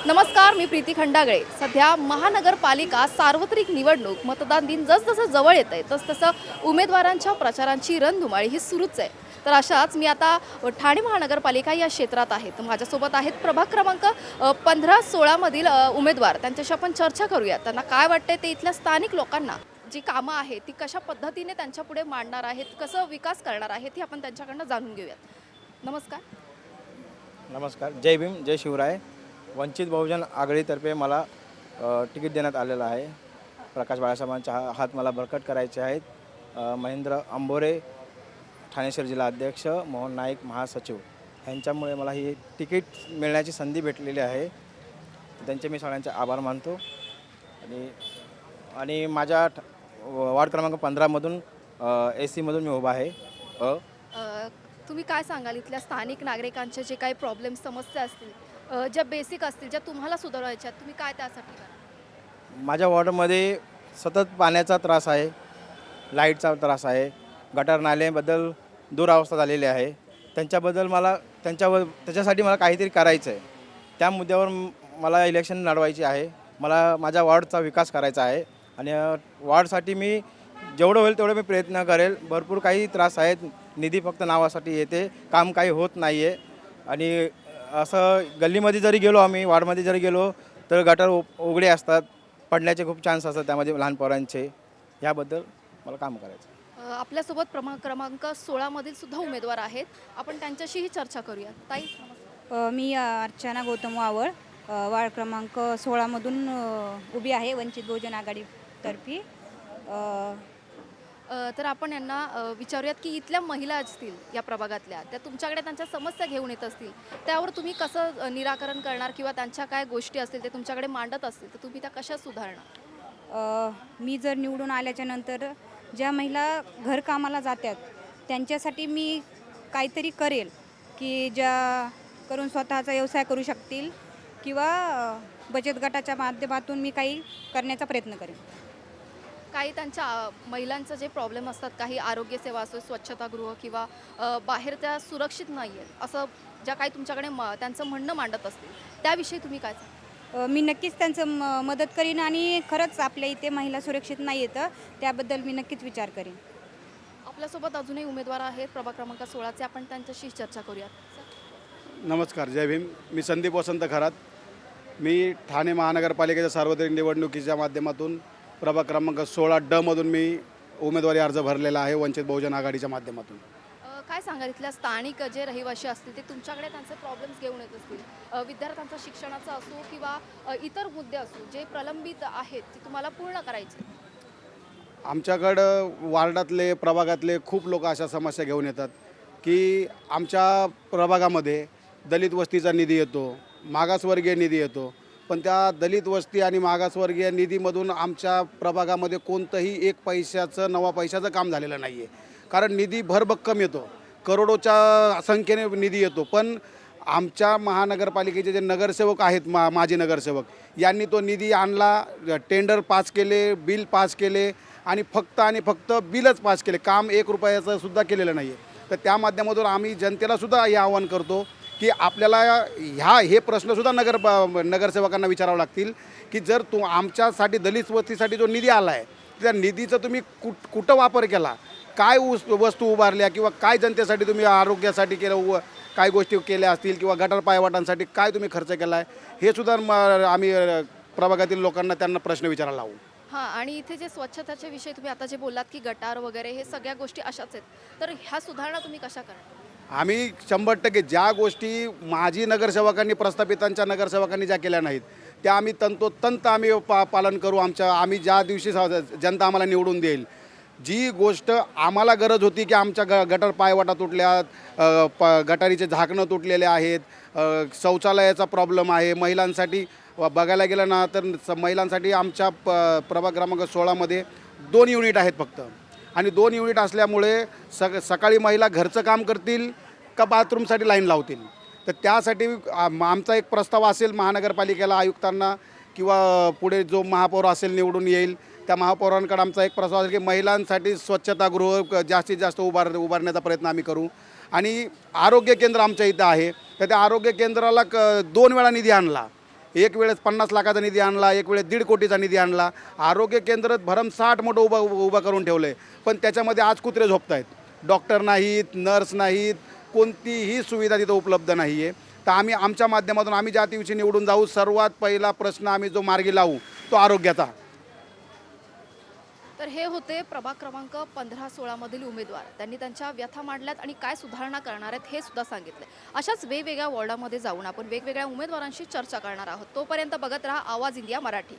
नमस्कार, मी प्रीती खंडागळे। सध्या महानगरपालिका सार्वत्रिक निवडणूक मतदान दिन जसजसं जवळ येत आहे तसतसं उमेदवारांच्या प्रचारांची रणधुमाळी ही सुरूच आहे। तर अशाच मी आता ठाणे महानगरपालिका या क्षेत्रात आहे। तर माझ्यासोबत आहेत प्रभाग क्रमांक 15-16 मधील उमेदवार। त्यांच्याशी आपण चर्चा करूया। त्यांना काय वाटते ते इथल्या स्थानिक लोकांना जी कामं आहेत ती कशा पद्धतीने त्यांच्यापुढे मांडणार आहेत, कसं विकास करणार आहेत हे आपण त्यांच्याकडनं जाणून घेऊयात। नमस्कार। नमस्कार, जय भीम, जय शिवराय। वंचित बहुजन आघाडीतर्फे मला तिकीट देण्यात आलेलं आहे। प्रकाश बाळासाहेबांचा हात मला बळकट करायचे आहेत। महेंद्र अंबोरे ठाणे शहर जिल्हा अध्यक्ष, मोहन नाईक महासचिव यांच्यामुळे मला ही तिकीट मिळण्याची संधी भेटलेली आहे। त्यांचे मी सगळ्यांचे आभार मानतो। आणि माझ्या वार्ड क्रमांक 15मधून AC मधून मी उभा आहे। तुम्ही काय सांगाल इथल्या स्थानिक नागरिकांचे जे काही प्रॉब्लेम समस्या असतील, ज्या बेसिक असतील, ज्या तुम्हाला सुधारायच्या तुम्ही काय त्यासाठी करा? माझ्या वॉर्डमध्ये सतत पाण्याचा त्रास आहे, लाईटचा त्रास आहे, गटार नाल्याबद्दल दुरावस्था झालेली आहे। त्याच्यासाठी मला काहीतरी करायचं आहे। त्या मुद्द्यावर मला इलेक्शन लढवायची आहे। मला माझ्या वॉर्डचा विकास करायचा आहे आणि वॉर्डसाठी मी जेवढं होईल तेवढं मी प्रयत्न करेल। भरपूर काही त्रास आहेत, निधी फक्त नावासाठी येते, काम काही होत नाही आहे। आणि असं गल्लीमध्ये जरी गेलो, आम्ही वार्डमध्ये जरी गेलो तर गटार उघडे असतात, पडण्याचे खूप चान्स असतात त्यामध्ये लहान पोरांचे। याबद्दल मला काम करायचं। आपल्यासोबत प्रभाग क्रमांक 16 मधील सुद्धा उमेदवार आहेत, आपण त्यांच्याशीही चर्चा करूया। ताई नमस्कार। मी अर्चना गौतम वावळ वार्ड क्रमांक 16 मधून उभी आहे वंचित बहुजन आघाडीतर्फे। तर आपण यांना विचारूयात की इथल्या महिला असतील या प्रभागातल्या, त्या तुमच्याकडे त्यांच्या समस्या घेऊन येत असतील, त्यावर तुम्ही कसं निराकरण करणार किंवा त्यांच्या काय गोष्टी असतील ते तुमच्याकडे मांडत असतील तर तुम्ही त्या कशा सुधारणार? मी जर निवडून आल्याच्या नंतर ज्या महिला घरकामाला जातात त्यांच्यासाठी मी काहीतरी करेल की ज्या करून स्वतःचा व्यवसाय करू शकतील किंवा बचत गटाच्या माध्यमातून मी काही करण्याचा प्रयत्न करेन। काही त्यांच्या महिलांचं जे प्रॉब्लेम असतात, काही आरोग्यसेवा असो, स्वच्छतागृह किंवा बाहेर त्या सुरक्षित नाही आहेत असं ज्या काही तुमच्याकडे त्यांचं म्हणणं मांडत असतील त्याविषयी तुम्ही काय सांगाल? मी नक्कीच त्यांचं मदत करीन आणि खरंच आपल्या इथे महिला सुरक्षित नाही आहेत त्याबद्दल मी नक्कीच विचार करेन। आपल्यासोबत अजूनही उमेदवार आहेत प्रभाग क्रमांक 16चे, आपण त्यांच्याशी चर्चा करूयात। नमस्कार, जय भीम। मी संदीप वसंत खरात। मी ठाणे महानगरपालिकेच्या सार्वत्रिक निवडणुकीच्या माध्यमातून प्रभाग क्रमांक 16D मधून मी उमेदवारी अर्ज भरलेला आहे वंचित बहुजन आघाडीच्या माध्यमातून। काय सांगाल इथल्या स्थानिक जे रहिवासी असतील ते तुमच्याकडे त्यांचे प्रॉब्लेम्स घेऊन येत असतील, विद्यार्थ्यांचं शिक्षणाचं असो किंवा इतर मुद्दे असो जे प्रलंबित आहेत ते तुम्हाला पूर्ण करायचे? आमच्याकडं वार्डातले प्रभागातले खूप लोक अशा समस्या घेऊन येतात की आमच्या प्रभागामध्ये दलित वस्तीचा निधी येतो, मागासवर्गीय निधी येतो, पण त्या दलित वस्ती आणि मागासवर्गीय निधीमधून आमच्या प्रभागामध्ये कोणतंही एक पैशाचं नवा पैशाचं काम झालेलं नाही आहे। कारण निधी भरभक्कम येतो, करोडोच्या संख्येने निधी येतो, पण आमच्या महानगरपालिकेचे जे नगरसेवक आहेत, माजी नगरसेवक यांनी तो निधी आणला, टेंडर पास केले, बिल पास केले आणि फक्त बिलच पास केले, काम 1 रुपयाचं सुद्धा केलेलं नाही आहे। तर त्या माध्यमातून आम्ही जनतेलासुद्धा हे आवाहन करतो की आपल्याला हे प्रश्नसुद्धा नगरसेवकांना विचारावं लागतील की जर आमच्यासाठी दलित वस्तीसाठी जो निधी आला आहे त्या निधीचा तुम्ही कुठं वापर केला, काय वस्तू उभारल्या किंवा काय जनतेसाठी तुम्ही आरोग्यासाठी केलं, काय गोष्टी केल्या असतील किंवा गटार पायवाटांसाठी काय तुम्ही खर्च केला आहे, हे सुद्धा आम्ही प्रभागातील लोकांना त्यांना प्रश्न विचारायला लावू। हां, आणि इथे जे स्वच्छताचे विषय तुम्ही आता जे बोललात की गटार वगैरे हे सगळ्या गोष्टी अशाच आहेत, तर ह्या सुधारणा तुम्ही कशा करणार? आम्ही 100% ज्या गोष्टी माजी नगरसेवकांनी प्रस्थापितांच्या नगरसेवकांनी ज्या केल्या नाहीत त्या आम्ही तंतोतंत आम्ही पालन करू। आम्ही ज्या दिवशी जनता आम्हाला निवडून देईल, जी गोष्ट आम्हाला गरज होती की आमच्या गटार पायवाटा तुटल्यात, गटारीचे झाकणं तुटलेले आहेत, शौचालयाचा प्रॉब्लेम आहे, महिलांसाठी बघायला गेलं ना तर महिलांसाठी आमच्या प्रभाग क्रमांक 16मध्ये 2 युनिट आहेत फक्त, आणि 2 युनिट असल्यामुळे सकाळी महिला घरचं काम करतील का बाथरूमसाठी लाईन लावतील। तर त्यासाठी आमचा एक प्रस्ताव असेल महानगरपालिकेला, आयुक्तांना किंवा पुढे जो महापौर असेल निवडून येईल त्या महापौरांकडे आमचा एक प्रस्ताव असेल की महिलांसाठी स्वच्छतागृह जास्तीत जास्त उभारण्याचा प्रयत्न आम्ही करू। आणि आरोग्य केंद्र आमच्या इथं आहे, तर त्या आरोग्य केंद्राला 2 वेळा निधी आणला, एक वेळेस 50 लाखाचा निधी आणला, एक वेळेस 1.5 कोटीचा निधी आणला. आरोग्य केंद्र भरमसाठ मोठं उभं करून ठेवलं आहे, पण त्याच्यामध्ये आज कुत्रे झोपत आहेत. डॉक्टर नाहीत, नर्स नाहीत, कोणतीही सुविधा तिथं उपलब्ध नाही आहे. तर आम्ही आमच्या माध्यमातून आम्ही ज्या दिवशी निवडून जाऊ, सर्वात पहिला प्रश्न आम्ही जो मार्गी लावू तो आरोग्याचा. तर हे होते प्रभाग क्रमांक 15-16 मधील उमेदवार. त्यांनी त्यांच्या व्यथा मांडल्यात आणि काय सुधारणा करणार आहेत हे सुद्धा सांगितले. अशाच वेगवेगळ्या वॉर्डामध्ये जाऊन आपण वेगवेगळ्या उमेदवारांशी चर्चा करणार आहोत. तोपर्यंत बघत राहा आवाज इंडिया मराठी.